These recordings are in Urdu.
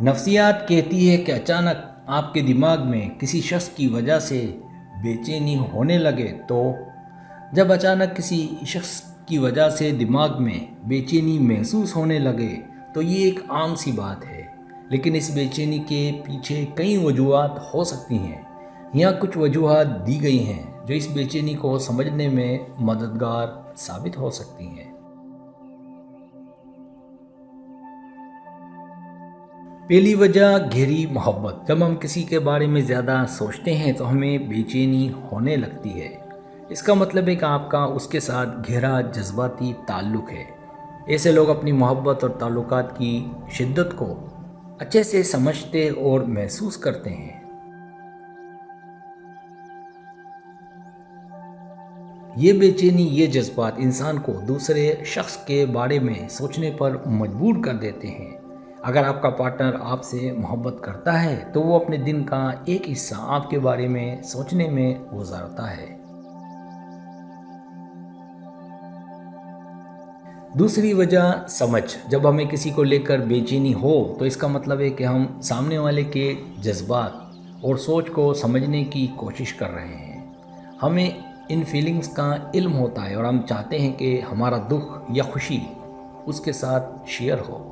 نفسیات کہتی ہے کہ اچانک آپ کے دماغ میں کسی شخص کی وجہ سے بے چینی ہونے لگے تو جب اچانک کسی شخص کی وجہ سے دماغ میں بے چینی محسوس ہونے لگے تو یہ ایک عام سی بات ہے، لیکن اس بے چینی کے پیچھے کئی وجوہات ہو سکتی ہیں۔ یہاں کچھ وجوہات دی گئی ہیں جو اس بے چینی کو سمجھنے میں مددگار ثابت ہو سکتی ہیں۔ پہلی وجہ گہری محبت۔ جب ہم کسی کے بارے میں زیادہ سوچتے ہیں تو ہمیں بے چینی ہونے لگتی ہے۔ اس کا مطلب ہے کہ آپ کا اس کے ساتھ گہرا جذباتی تعلق ہے۔ ایسے لوگ اپنی محبت اور تعلقات کی شدت کو اچھے سے سمجھتے اور محسوس کرتے ہیں۔ یہ بے چینی، یہ جذبات انسان کو دوسرے شخص کے بارے میں سوچنے پر مجبور کر دیتے ہیں۔ اگر آپ کا پارٹنر آپ سے محبت کرتا ہے تو وہ اپنے دن کا ایک حصہ آپ کے بارے میں سوچنے میں گزارتا ہے۔ دوسری وجہ سمجھ۔ جب ہمیں کسی کو لے کر بے چینی ہو تو اس کا مطلب ہے کہ ہم سامنے والے کے جذبات اور سوچ کو سمجھنے کی کوشش کر رہے ہیں۔ ہمیں ان فیلنگز کا علم ہوتا ہے اور ہم چاہتے ہیں کہ ہمارا دکھ یا خوشی اس کے ساتھ شیئر ہو۔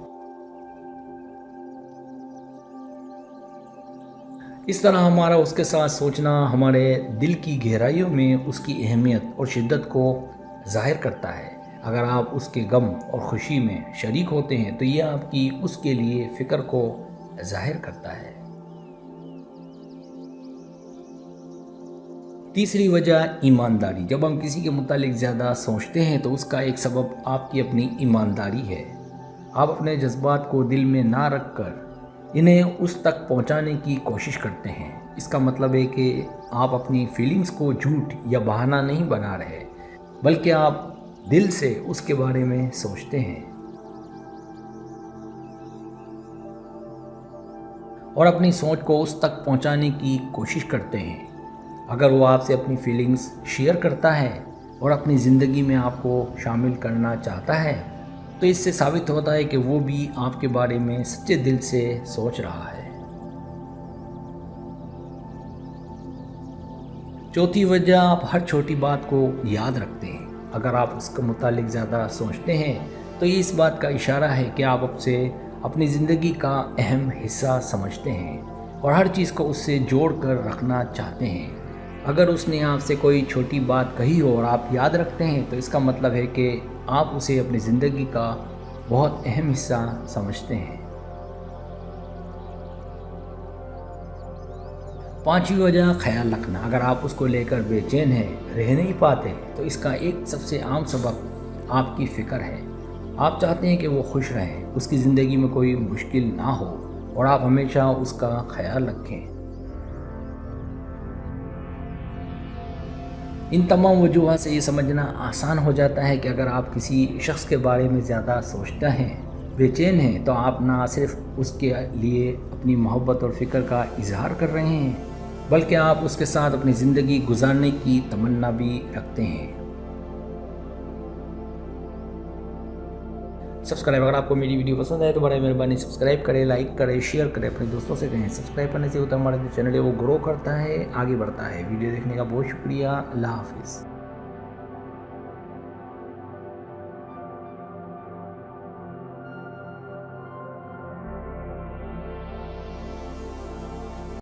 اس طرح ہمارا اس کے ساتھ سوچنا ہمارے دل کی گہرائیوں میں اس کی اہمیت اور شدت کو ظاہر کرتا ہے۔ اگر آپ اس کے غم اور خوشی میں شریک ہوتے ہیں تو یہ آپ کی اس کے لیے فکر کو ظاہر کرتا ہے۔ تیسری وجہ ایمانداری۔ جب ہم کسی کے متعلق زیادہ سوچتے ہیں تو اس کا ایک سبب آپ کی اپنی ایمانداری ہے۔ آپ اپنے جذبات کو دل میں نہ رکھ کر انہیں اس تک پہنچانے کی کوشش کرتے ہیں۔ اس کا مطلب ہے کہ آپ اپنی فیلنگز کو جھوٹ یا بہانہ نہیں بنا رہے، بلکہ آپ دل سے اس کے بارے میں سوچتے ہیں اور اپنی سوچ کو اس تک پہنچانے کی کوشش کرتے ہیں۔ اگر وہ آپ سے اپنی فیلنگز شیئر کرتا ہے اور اپنی زندگی میں آپ کو شامل کرنا چاہتا ہے تو اس سے ثابت ہوتا ہے کہ وہ بھی آپ کے بارے میں سچے دل سے سوچ رہا ہے۔ چوتھی وجہ، آپ ہر چھوٹی بات کو یاد رکھتے ہیں۔ اگر آپ اس کے متعلق زیادہ سوچتے ہیں تو یہ اس بات کا اشارہ ہے کہ آپ اسے اپنی زندگی کا اہم حصہ سمجھتے ہیں اور ہر چیز کو اس سے جوڑ کر رکھنا چاہتے ہیں۔ اگر اس نے آپ سے کوئی چھوٹی بات کہی ہو اور آپ یاد رکھتے ہیں تو اس کا مطلب ہے کہ آپ اسے اپنی زندگی کا بہت اہم حصہ سمجھتے ہیں۔ پانچویں وجہ، خیال رکھنا۔ اگر آپ اس کو لے کر بے چین ہیں، رہ نہیں پاتے تو اس کا ایک سب سے عام سبب آپ کی فکر ہے۔ آپ چاہتے ہیں کہ وہ خوش رہیں، اس کی زندگی میں کوئی مشکل نہ ہو اور آپ ہمیشہ اس کا خیال رکھیں۔ ان تمام وجوہات سے یہ سمجھنا آسان ہو جاتا ہے کہ اگر آپ کسی شخص کے بارے میں زیادہ سوچتے ہیں، بے چین ہیں، تو آپ نہ صرف اس کے لیے اپنی محبت اور فکر کا اظہار کر رہے ہیں، بلکہ آپ اس کے ساتھ اپنی زندگی گزارنے کی تمنا بھی رکھتے ہیں۔ سبسکرائب۔ اگر آپ کو میری ویڈیو پسند آئے تو بڑے مہربانی سبسکرائب کریں، لائک کریں، شیئر کریں، اپنے دوستوں سے کہیں۔ سبسکرائب کرنے سے ہوتا ہے ہمارا جو چینل ہے وہ گرو کرتا ہے، آگے بڑھتا ہے۔ ویڈیو دیکھنے کا بہت شکریہ۔ اللہ حافظ۔